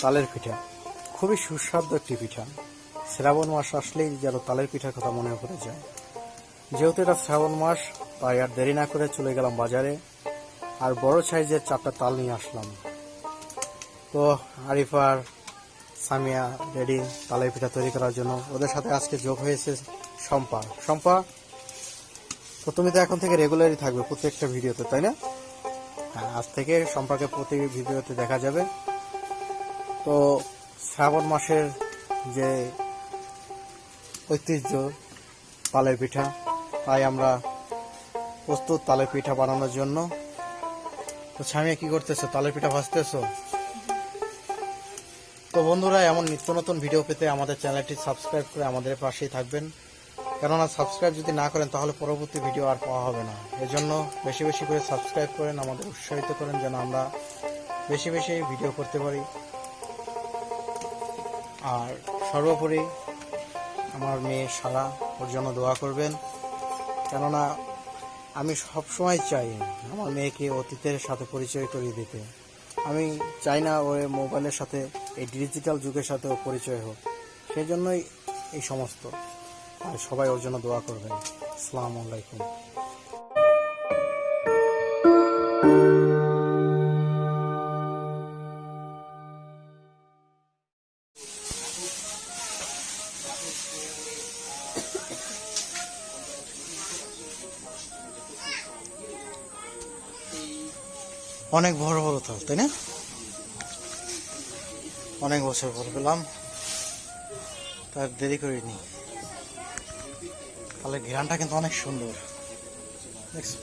তালের পিঠা খুবই সুস্বাদু একটি পিঠা। শ্রাবণ মাস আসলেই যেন তালের পিঠার কথা মনে পড়ে যায়। যেহেতু এটা শ্রাবণ মাস, তাই আর দেরি না করে চলে গেলাম বাজারে, আর বড় সাইজের 4টা তাল নিয়ে আসলাম। তো আরিফার সামিয়া রেডি তালের পিঠা তৈরি করার জন্য। ওদের সাথে আজকে যোগ হয়েছে শম্পা। শম্পা, তো তুমি তো এখন থেকে রেগুলারই থাকবে প্রত্যেকটা ভিডিওতে, তাই না? হ্যাঁ, আজ থেকে শম্পাকে প্রতি ভিডিওতে দেখা যাবে। তো শ্রাবণ মাসের যে ঐতিহ্য তালের পিঠা, তাই আমরা প্রস্তুত তালের পিঠা বানানোর জন্য। তো সামিয়া কি করতেছো? তালের পিঠা ভাজতেছো? তো বন্ধুরা, এমন নিত্য নতুন ভিডিও পেতে আমাদের চ্যানেলটি সাবস্ক্রাইব করে আমাদের পাশেই থাকবেন। কেননা সাবস্ক্রাইব যদি না করেন তাহলে পরবর্তী ভিডিও আর পাওয়া হবে না। এজন্য বেশি বেশি করে সাবস্ক্রাইব করেন, আমাদের উৎসাহিত করেন যেন আমরা বেশি বেশি ভিডিও করতে পারি। আর সর্বোপরি আমার মেয়ে সারা, ওর জন্য দোয়া করবেন। কেননা আমি সবসময় চাই আমার মেয়েকে অতীতের সাথে পরিচয় করিয়ে দিতে। আমি চাই না ওর মোবাইলের সাথে, এই ডিজিটাল যুগের সাথে ও পরিচয় হোক। সেই জন্যই এই সমস্ত। আর সবাই ওর জন্য দোয়া করবেন। আসসালামু আলাইকুম। অনেক বড় বড় তাল, তাই না? অনেক বছর পর পেলাম, তার দেরি করিনি। তাহলে ঘ্রাণটা কিন্তু অনেক সুন্দর, দেখছো?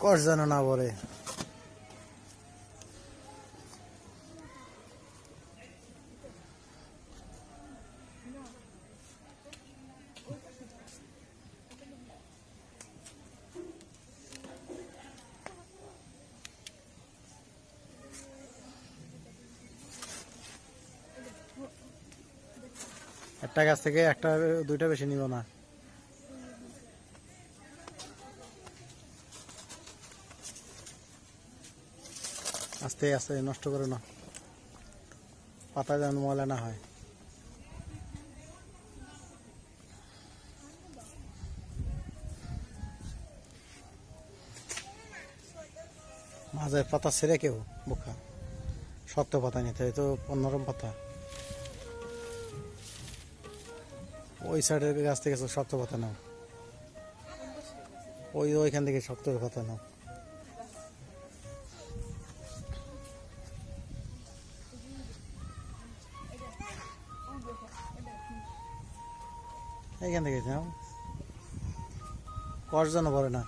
কষ যেন না বলে। একটা গাছ থেকে একটা দুইটা বেশি নিব না। আস্তে আস্তে, নষ্ট করো না, পাতা যেন ময়লা না হয়। মাঝের পাতা ছেড়ে কেউ বোকা, শক্ত পাতা নিতে হয়, তো নরম পাতা। ওই সাইডের গাছ থেকে শক্ত পাতা নাও, ওইখান থেকে শক্ত পাতা নাও। এইখান থেকে নাও, কষ যেন পড়ে না।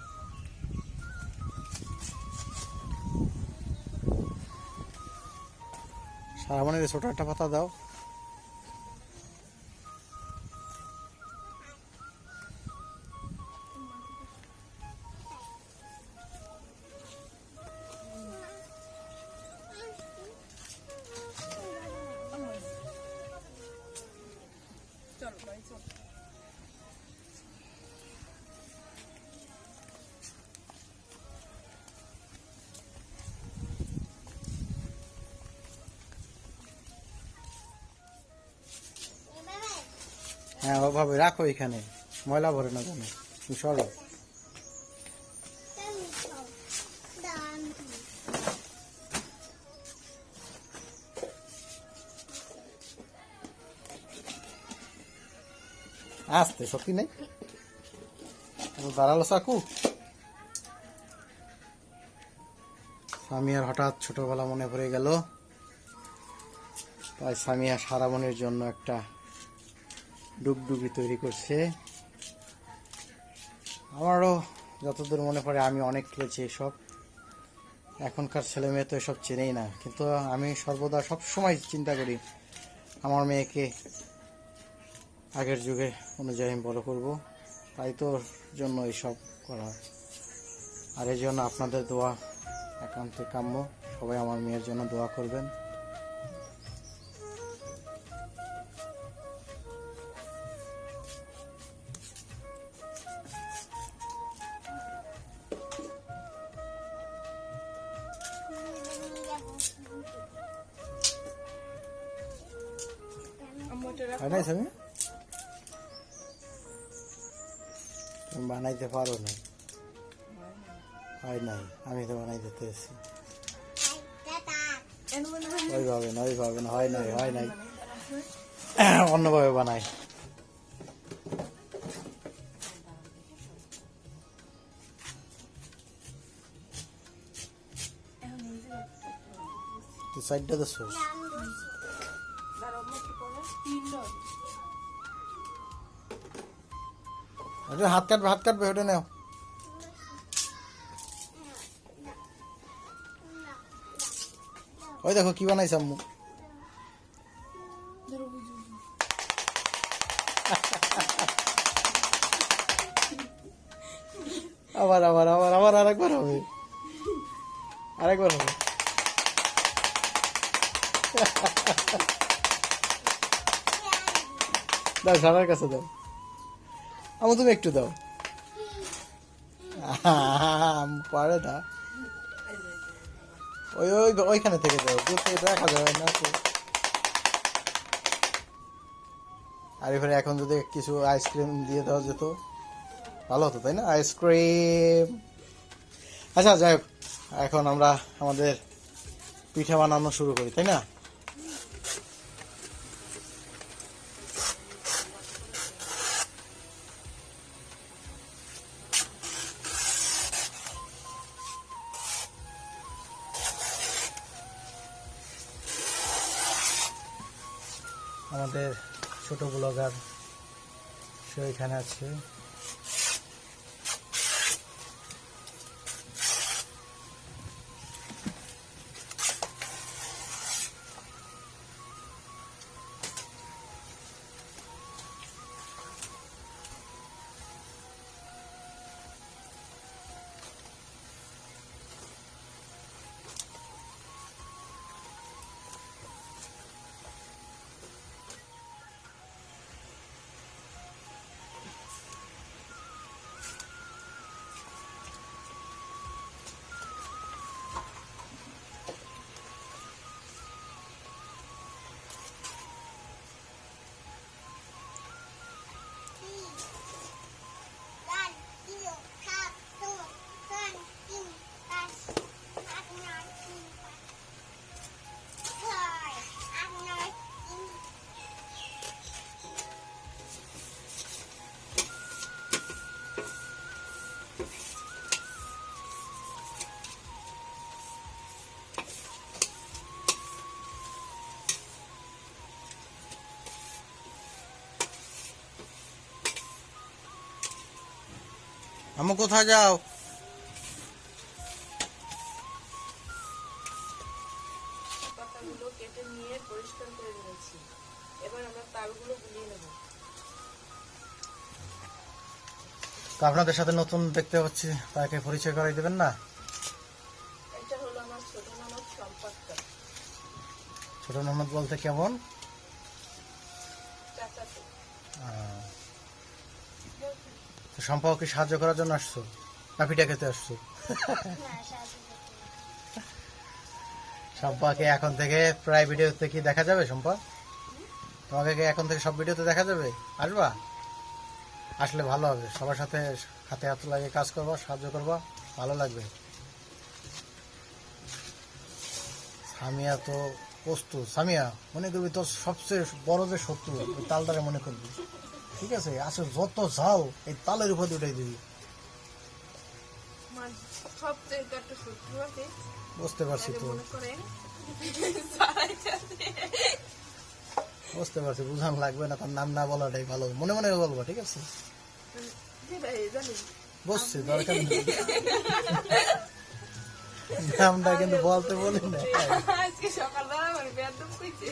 সারামণির ছোট একটা পাতা দাও। হ্যাঁ ওভাবে রাখো, এখানে ময়লা ভরে না জানো, তুমি সরো। আসতে শক্তি নেই, দাঁড়ালো চাকু। সামিয়ার হঠাৎ ছোটবেলা মনে পড়ে গেল, তাই সামিয়া সারামণির জন্য একটা ডুগডুগি তৈরি করছে। আমারও যতদূর মনে পড়ে আমি অনেক খেলেছি এসব। এখনকার ছেলে মেয়ে তো এসব চেনেই না, কিন্তু আমি সর্বদা সবসময় চিন্তা করি আমার মেয়েকে আগের যুগে অনুযায়ী আমি বড় করব, তাই তো জন্য এইসব করা। আর এই জন্য আপনাদের দোয়া একান্ত কাম্য, সবাই আমার মেয়ের জন্য দোয়া করবেন। তুমি বানাইতে পারো না? হয় নাই, আমি তো বানাই দিতে এসেছি। ওইভাবে না, ওইভাবে না, হয় নাই, হয় নাই, অন্যভাবে বানাই। তুই সাইডটা তো শোষ। হাত কাটবে, হাত কাটবে, ওটা নেও। ওই দেখো কি বানাইছে আম্মু। আবার আবার আবার আবার আরেকবার হবে, আরেকবার হবে। দাও, সারার কাছে দাও। আমু তুমি একটু দাও। পারে না, ওই ওই ওইখানে থেকে দাও, দেখা যাবে না। আর এখানে এখন যদি কিছু আইসক্রিম দিয়ে দেওয়া যেত ভালো হতো, তাই না? আইসক্রিম। আচ্ছা যাই হোক, এখন আমরা আমাদের পিঠা বানানো শুরু করি, তাই না? আমাদের ছোট ব্লগার সে এখানে আছে। আম্মু কোথায় যাও? পাতাগুলো কেটে নিয়ে পরিষ্কার করে নিয়েছি। এবার আমরা তালগুলো গুলিয়ে নেব। তো আপনাদের সাথে নতুন দেখতে পাচ্ছি, তাকে পরিচয় করাই দেবেন না? এটা হলো আমার ছোট ননদ সম্পদটা, ছোট ননদ বলতে কেমন? চাচাতো। তো সম্পাকে সাহায্য করার জন্য আসছো না পিঠা খেতে আসছো? সম্পাকে এখন থেকে প্রায় ভিডিওতে কি দেখা যাবে? সম্পা, তোমাকে কি এখন থেকে সব ভিডিওতে দেখা যাবে? আসবা? আসলে ভালো হবে, সবার সাথে হাতে হাত লাগিয়ে কাজ করবা, সাহায্য করবা, ভালো লাগবে। সামিয়া তো প্রস্তুত। সামিয়া, মনে করবি তোর সবচেয়ে বড় যে শত্রু ওই তালটারে মনে করবি, ঠিক আছে? আসলে যত ঝাল এই তালের উপর উঠাই দিবি। আমার সবচেয়ে একটা শত্রু আছে, বুঝতে পারছি তো, মনে করেন বুঝতে পারছি, বুঝান লাগবে না, তার নাম না বলাটাই ভালো, মনে মনে বলবো, ঠিক আছে? বুঝছি, দরকার নেই, নামটা কিন্তু বলতে বলি না। আজকে সকালবেলা আমার বেদম কইছে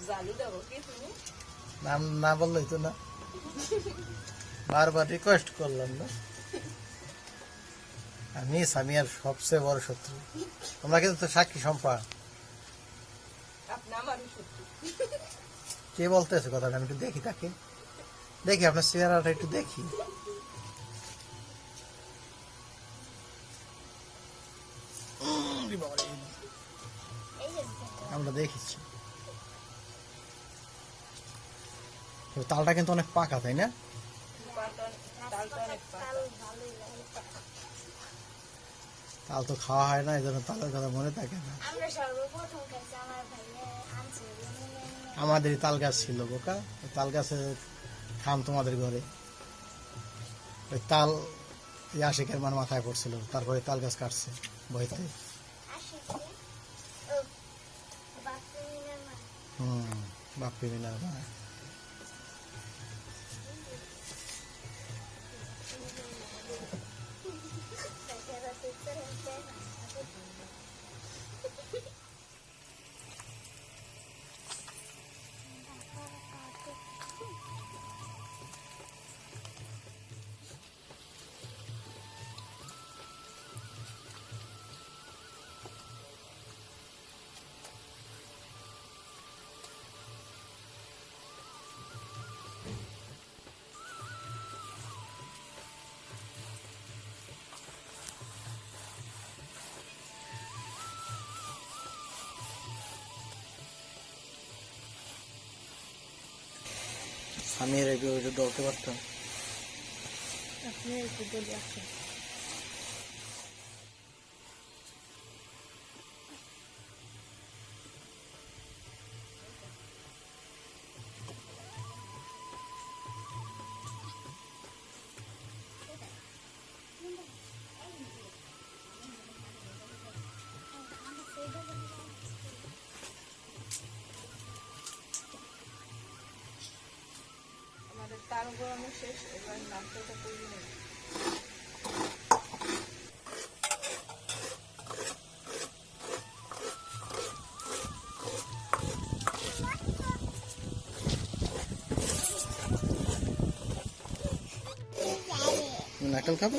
জালু দেবো কি তুমি? নাম না বললেই তো না, বারবার রিকোয়েস্ট করলাম না। আমি সামিয়ার সবচেয়ে বড় শত্রু, তোমরা কিন্তু তো সাক্ষী। সম্পা, আপনি আমার শত্রু। কে বলতেছে কথাটা? আমি একটু দেখি, তাকে দেখি, আপনার চেহারাটা একটু দেখি। আমরা দেখেছি তালটা কিন্তু অনেক পাকা, তাই না? তাল তো খাওয়া হয় না, এই জন্য তালের কথা মনে থাকে না। আমাদেরই তাল গাছ ছিল বোকা, ওই তাল গাছে খাম তোমাদের ঘরে, ওই তাল আশিকের মান মাথায় পড়ছিল, তারপরে তাল গাছ কাটছে ভয়তে। বাপ্পি মিনার মা। আমি রেগে ওইটা দলতে পারতাম। আপনি একটু বলি আসেন। আমাদের তাল গরমে শেষ, এবার নাস্তাটা করে নেব। নারকেল খাবে?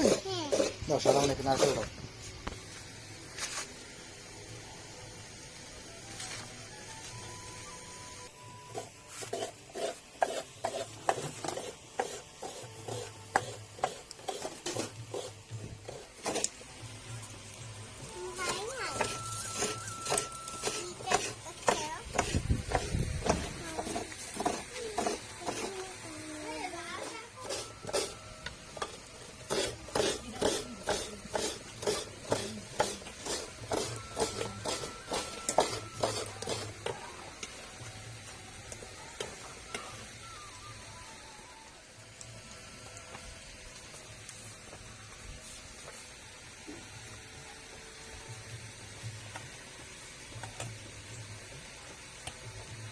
দাও, সাদা অনেক নারকেল দাও।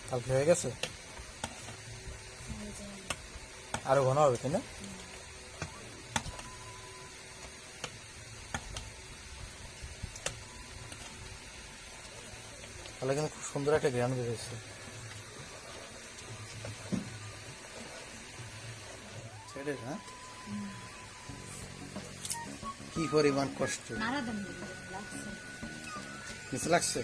তাল হয়ে গেছে। আরো ঘন হবে, তাই না? তাহলে কিন্তু খুব সুন্দর একটা গ্রান বেরোচ্ছে। হ্যাঁ, কি পরিমাণ কষ্ট নিচে লাগছে।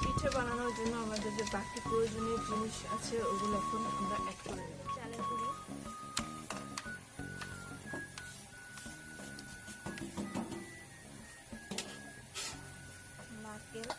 পিঠে বানানোর জন্য আমাদের যে বাকি প্রয়োজনীয় জিনিস আছে ওগুলো এখন আমরা অ্যাড করে নেব। চালের গুঁড়ি, নারকেল,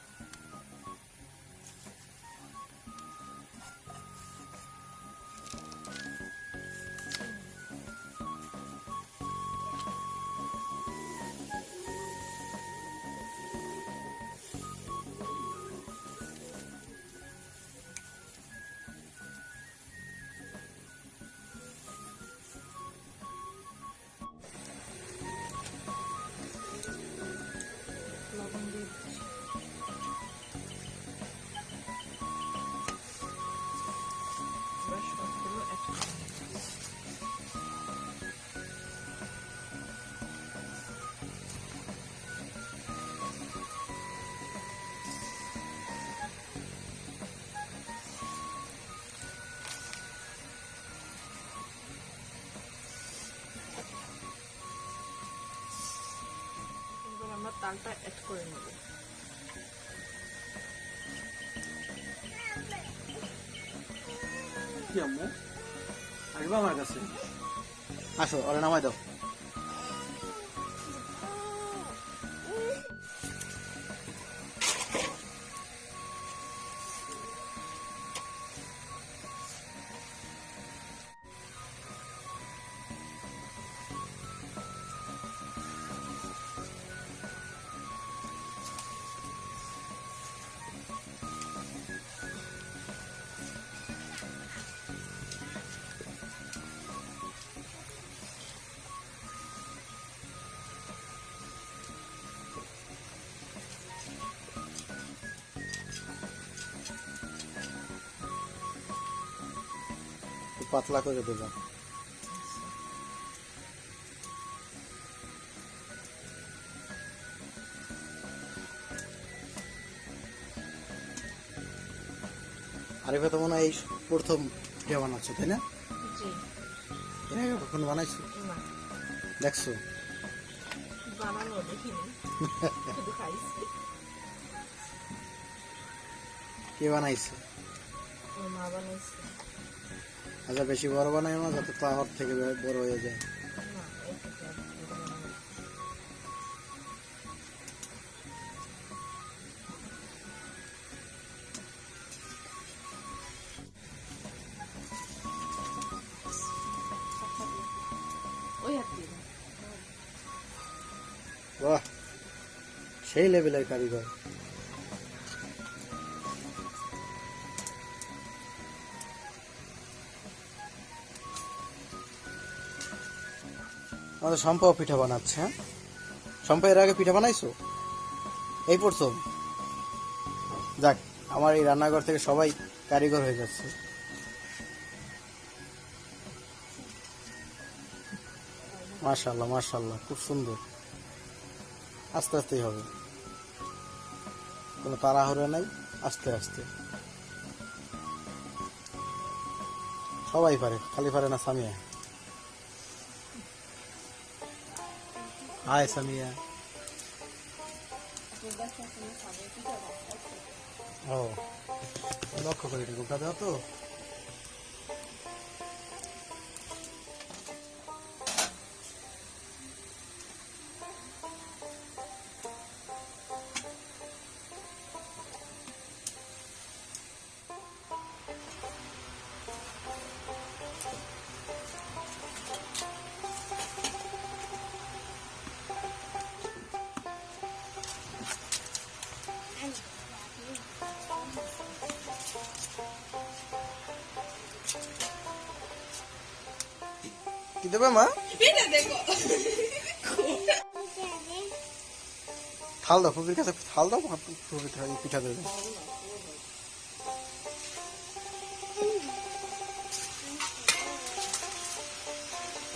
লবণ দিয়ে দিচ্ছি। এবার সবগুলো অ্যাড করে নেব। এবার আমরা তালটা অ্যাড করে নেব। কি আম্মু আসবে আমার কাছে? আসো, ওরে নামাই দাও। পাতলা করে দেবেন। আরিফা তো মনে হয় এই প্রথম পিঠা বানাচ্ছো, তাই না? জি। এর আগে কখনো বানাইছো? না, দেখছো? বানানো দেখিনি, শুধু খাইছি। কে বানাইছে? আমার মা বানাইছে। আচ্ছা, বেশি বড় বানাই না, যাতে তাওয়ার থেকে বড় হয়ে যায়। না, এইটুকু আর কি বানানো। ওই হাত দিয়ে দাও। বাহ, সেই লেভেলের কারিগর। আমাদের শম্পাও পিঠা বানাচ্ছে। হ্যাঁ, শম্পা এর আগে পিঠা বানাইছো? এই প্রথম? যাক, আমার এই রান্নাঘর থেকে সবাই কারিগর হয়ে যাচ্ছে। মাশাআল্লাহ মাশাআল্লাহ, খুব সুন্দর। আস্তে আস্তেই হবে, কোনো তাড়াহুড়ো নাই, আস্তে আস্তে। সবাই পারে, খালি পারে না সামিয়া। হাই সামিয়া। ও, লক্ষ্য করে ঢুকা দাও তো। কি দেবে মা? এটা দেখো থাল দাও, ফুপির কাছে থাল দাও, ফুপি পিঠা দেবে।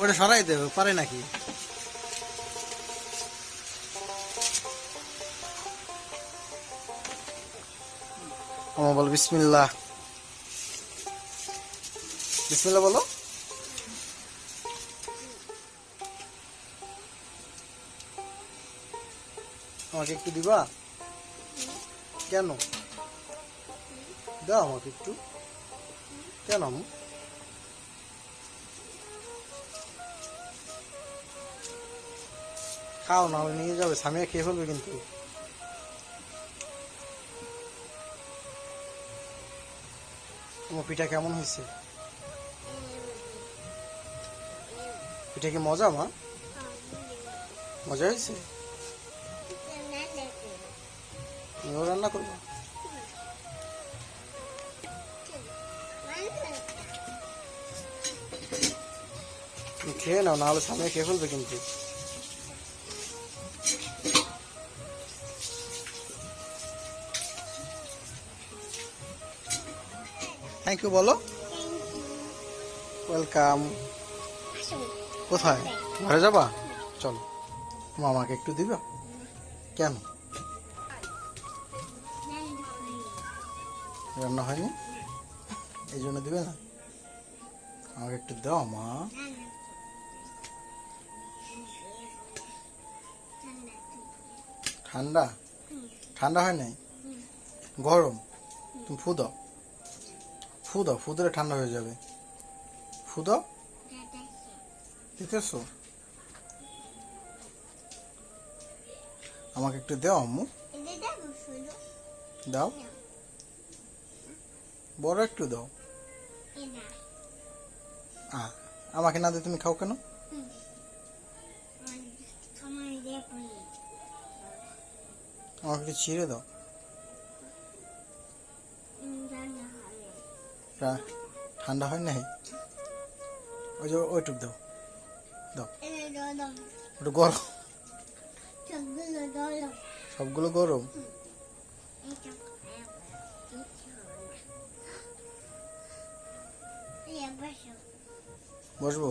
ওটা সরাই দেবে, পারে নাকি? আমার বলো বিসমিল্লাহ, বিসমিল্লাহ বলো। আমাকে একটু দিবা? কেন? দাও আমাকে একটু। কেন? খাও না, নিয়ে যাবে, সামিয়া খেয়ে ফেলবে কিন্তু। তোমার পিঠা কেমন হয়েছে? পিঠা কি মজা মা? মজা হয়েছে? তুমিও রান্না করবো? তুমি খেয়ে নাও, নাহলে সামনে খেয়ে ফেলবে কিন্তু। থ্যাংক ইউ বলো। ওয়েলকাম। কোথায়? ঘরে যাবা? চলো, মামাকে একটু দিবা? কেন? রান্না হয়নি এই জন্য দিবে না? আমাকে একটু দাও মা। ঠান্ডা? ঠান্ডা হয় নাই, গরম। তুমি ফু দাও, ফু দাও, ফু দিলে ঠান্ডা হয়ে যাবে। ফু দাও। দিতেছো? আমাকে একটু দাও আম্মু। দাও, বড় একটু দাও। আমাকে না দিয়ে তুমি খাও কেন? আমাকে একটু ছিঁড়ে দাও। ঠান্ডা হয় নাই? ওই যে ওইটুক দাও, দাও। ওটা গরম, সবগুলো গরম। বসবো?